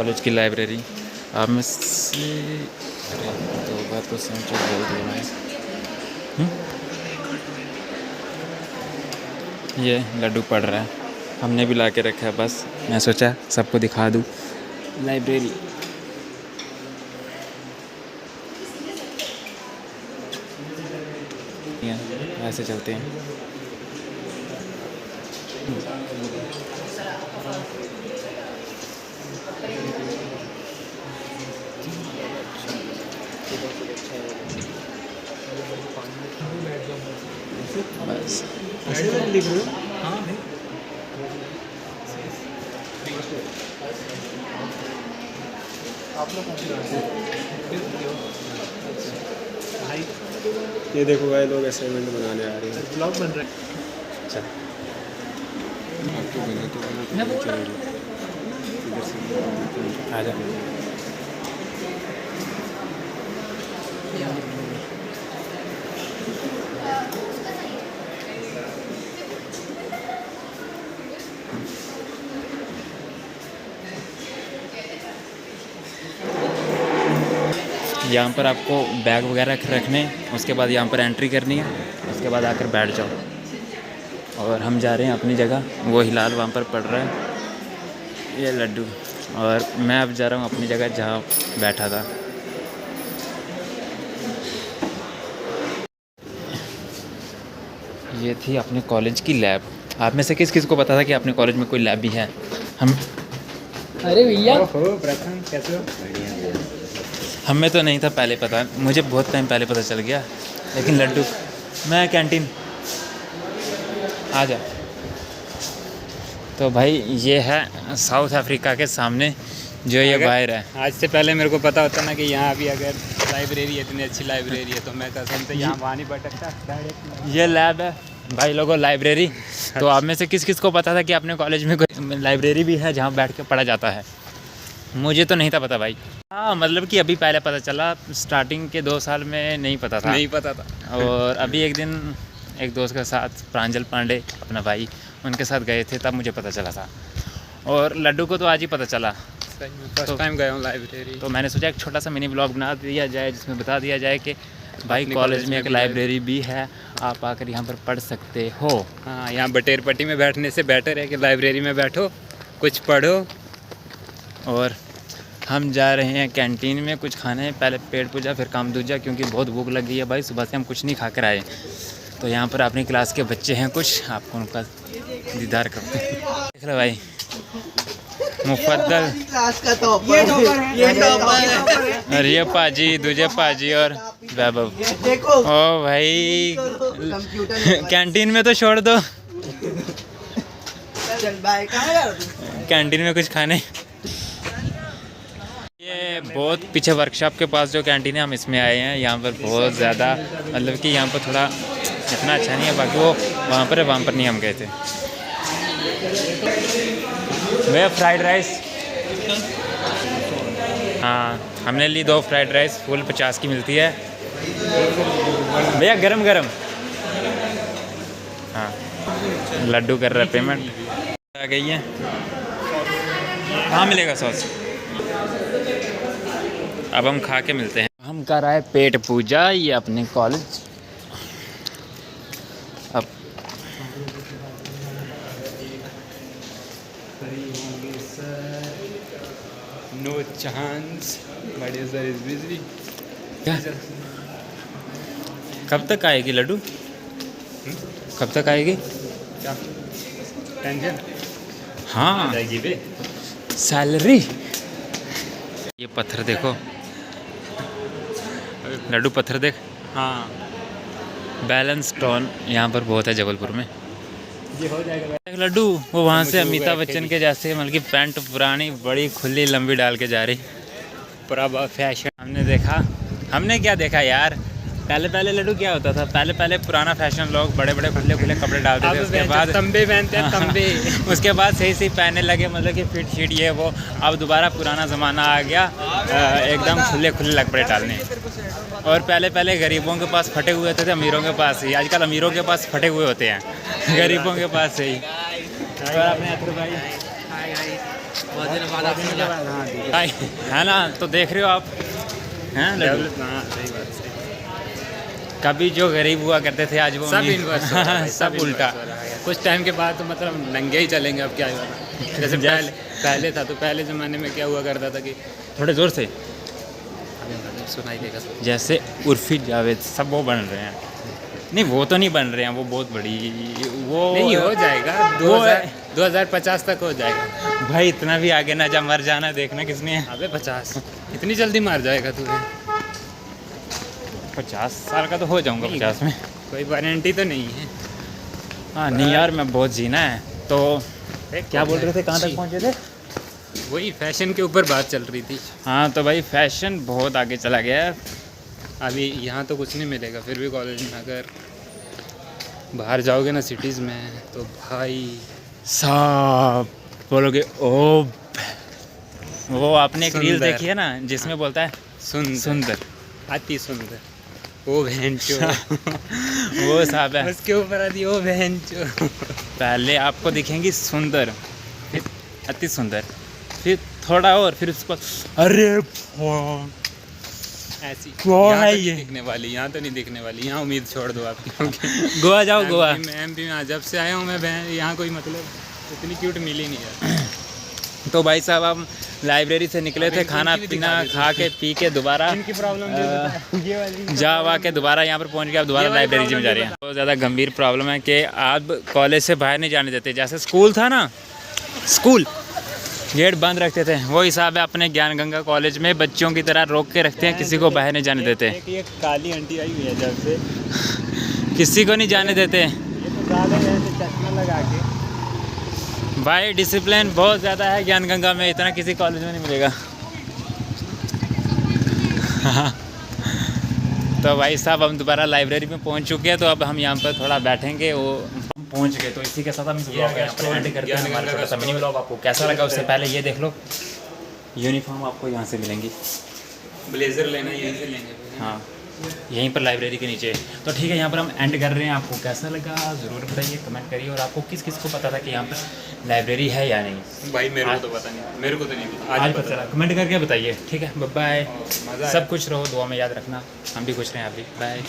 College की library. आप में से अरे दो बार तो समझो बोल दिया मैं। ये लड्डू पढ़ रहा है, हमने भी ला के रखा है, बस मैं सोचा सबको दिखा दूँ लाइब्रेरी। ऐसे चलते हैं। बस लिख रहे हो? हाँ आप लोग ये देखो भाई, लोग असाइनमेंट बनाने आ रहे हैं, ब्लॉग बन रहा है। अच्छा आ जा। यहाँ पर आपको बैग वगैरह रखने, उसके बाद यहाँ पर एंट्री करनी है, उसके बाद आकर बैठ जाओ। और हम जा रहे हैं अपनी जगह। वो हिलाल वहाँ पर पढ़ रहा है, ये लड्डू, और मैं अब जा रहा हूँ अपनी जगह जहाँ बैठा था। ये थी अपने कॉलेज की लैब। आप में से किस किस को पता था कि अपने कॉलेज में कोई लैब भी है? हम अरे भैया प्रथम कैसे हो? हमें तो नहीं था पहले पता, मुझे बहुत टाइम पहले पता चल गया। लेकिन लड्डू, मैं कैंटीन आ जा। तो भाई ये है साउथ अफ्रीका के सामने जो ये बाहर है। आज से पहले मेरे को पता होता ना कि यहाँ भी अगर लाइब्रेरी है, इतनी अच्छी लाइब्रेरी है, तो मैं कसम से यहाँ वहाँ नहीं भटकता डायरेक्ट। ये लैब है भाई लोगों, लाइब्रेरी। तो आप में से किस किस को पता था कि अपने कॉलेज में कोई लाइब्रेरी भी है जहाँ बैठ के पढ़ा जाता है? मुझे तो नहीं था पता भाई। हाँ, मतलब कि अभी पहले पता चला, स्टार्टिंग के 2 साल में नहीं पता था। नहीं पता था। और अभी एक दिन एक दोस्त के साथ, प्रांजल पांडे अपना भाई, उनके साथ गए थे, तब मुझे पता चला था। और लड्डू को तो आज ही पता चला। फर्स्ट टाइम गया हूँ लाइब्रेरी। तो मैंने सोचा एक छोटा सा मिनी ब्लॉग बना दिया जाए, जिसमें बता दिया जाए कि भाई कॉलेज में एक लाइब्रेरी भी है, आप आकर यहाँ पर पढ़ सकते हो। हाँ, यहाँ बटेर पट्टी में बैठने से बेटर है कि लाइब्रेरी में बैठो, कुछ पढ़ो। और हम जा रहे हैं कैंटीन में कुछ खाने, पहले पेट पूजा फिर काम दूजा, क्योंकि बहुत भूख लग गई है भाई, सुबह से हम कुछ नहीं खा कर आए। तो यहाँ पर अपनी क्लास के बच्चे हैं कुछ, आपको उनका दीदार करते हैं। देख लो भाई, मुफद्दल क्लास का टॉपर, ये टॉपर है। और ये पाजी, दूजे पाजी और वैभव। देखो ओ भाई कंप्यूटर कैंटीन में तो छोड़ दो, चल बाय। कहाँ जा रहा तू? कैंटीन में कुछ खाने। ये बहुत पीछे वर्कशॉप के पास जो कैंटीन है, हम इसमें आए हैं। यहाँ पर बहुत ज़्यादा, मतलब कि यहाँ पर थोड़ा इतना अच्छा नहीं है, बाकी वो वहाँ पर है, वहाँ पर नहीं हम गए थे। भैया फ्राइड राइस। हाँ, हमने ली 2 फ्राइड राइस, फुल 50 की मिलती है भैया, गरम गरम। हाँ, लड्डू कर रहा है पेमेंट। आ गई है, कहाँ मिलेगा सॉस? अब हम खा के मिलते हैं। हम कर रहे हैं पेट पूजा, ये अपने कॉलेज। अब नो चांस, बड़े सर इज बिजी। क्या, कब तक आएगी लड्डू? कब तक आएगी? क्या टेंशन? हाँ, जाएगी बे। सैलरी। ये पत्थर देखो लड्डू, पत्थर देख। हाँ, बैलेंस स्टोन यहाँ पर बहुत है जबलपुर में। ये हो जाएगा। देख लड्डू, वो वहाँ से मुझे वो अमिताभ बैठ के बच्चन भी- के जैसे, मतलब कि पैंट पुरानी बड़ी खुली लंबी डाल के जा रही। पूरा फैशन। हमने देखा, हमने क्या देखा यार, पहले पहले लड्डू क्या होता था, पहले पहले पुराना फैशन, लोग बड़े बड़े खुले खुले कपड़े डालते थे, उसके बाद तंबे पहनते हैं, तंबे। उसके बाद सही सही पहनने लगे, मतलब कि फिट शीट ये वो। अब दोबारा पुराना ज़माना आ गया, एकदम खुले खुले कपड़े डालने। और पहले पहले गरीबों के पास फटे हुए होते थे, अमीरों के पास ही। आजकल अमीरों के पास फटे हुए होते हैं, गरीबों के पास से ही। और अपने अतुल भाई भाई है ना, तो देख रहे हो आप हैं लड्डू? हाँ सही बात, सही। कभी जो गरीब हुआ करते थे आज वो सब अमीर। इन्वर्स हो रहा है, सब उल्टा। inverse हो रहा है। कुछ टाइम के बाद तो मतलब नंगे ही चलेंगे, अब क्या होगा। जैसे पहले था, तो पहले ज़माने में क्या हुआ करता था कि थोड़े जोर से, सुनाई देगा। जैसे उर्फी जावेद सब वो बन रहे हैं। नहीं वो तो नहीं बन रहे हैं, वो बहुत बड़ी वो नहीं हो जाएगा, वो 2050 तक हो जाएगा। भाई इतना भी आगे ना जा, मर जाना देखना किसने। अबे 50 इतनी जल्दी मार जाएगा तू? 50 साल का तो हो जाऊंगा, नहीं। 50 में। कोई वारंटी तो नहीं है। हाँ नहीं यार, मैं बहुत जीना है। तो क्या बोल रहे थे, कहाँ तक अच्छी। पहुँचे थे? वही फैशन के ऊपर बात चल रही थी। हाँ तो भाई फैशन बहुत आगे चला गया है। अभी यहाँ तो कुछ नहीं मिलेगा, फिर भी कॉलेज में अगर बाहर जाओगे ना सिटीज़ में, तो भाई सब बोलोगे ओ। वो आपने एक रील सुंदर। देखी है ना जिसमें बोलता है सुंदर, सुंदर। अति सुंदर, ओ बहन चो। वो साहब है। उसके ऊपर आती ओ बहन चो। पहले आपको दिखेंगी सुंदर, फिर अति सुंदर, फिर थोड़ा और, फिर उसके बाद अरे वाह। ऐसी वो यहाँ है तो ये। नहीं दिखने वाली, यहाँ तो नहीं दिखने वाली। यहाँ उम्मीद छोड़ दो आप, क्योंकि गोवा जाओ गोवा। एमपी में जब से आया हूँ मैं, बहन यहाँ कोई मतलब इतनी क्यूट मिली नहीं यार। तो भाई साहब हम लाइब्रेरी से निकले थे, इनको खाना इनकी भी पीना दिखा देते खा के पी के दोबारा इनकी प्रॉब्लम ये वाली जा वा के दोबारा यहाँ पर पहुँच के अब दोबारा ये वाली लाइब्रेरी में जा problem रहे हैं। बहुत ज़्यादा गंभीर प्रॉब्लम है कि आप कॉलेज से बाहर नहीं जाने देते। जैसे स्कूल था ना, स्कूल गेट बंद रखते थे, वो हिसाब है अपने ज्ञान गंगा कॉलेज में बच्चों की तरह रोक के रखते हैं, किसी को बाहर नहीं जाने देते। ये काली आंटी आई हुई है जब से, किसी को नहीं जाने देते ये तो ज़्यादा ऐसे चश्मा लगा के। भाई। डिसिप्लिन बहुत ज़्यादा है ज्ञान गंगा में, इतना किसी कॉलेज में नहीं मिलेगा। तो भाई साहब हम दोबारा लाइब्रेरी में पहुंच चुके हैं, तो अब हम यहाँ पर थोड़ा बैठेंगे। वो हम पहुंच गए, तो इसी के साथ हम इस ब्लॉग यहाँ पर एंड करते हैं। हमारा छोटा सा मिनी ब्लॉग आपको कैसा लगा उससे पहले ये देख लो, यूनिफॉर्म आपको यहाँ से मिलेंगी। ब्लेजर लेना यहीं से लेंगे। हाँ यहीं पर लाइब्रेरी के नीचे। तो ठीक है, यहाँ पर हम एंड कर रहे हैं। आपको कैसा लगा ज़रूर बताइए, कमेंट करिए। और आपको किस किस को पता था कि यहाँ पर लाइब्रेरी है या नहीं? भाई मेरे को तो पता नहीं, मेरे को तो नहीं पता। आज पता चला, कमेंट करके बताइए। ठीक है, बाय बाय। मज़ा सब कुछ रहो, दुआ में याद रखना। हम भी खुश रहें, आप भी। बाय।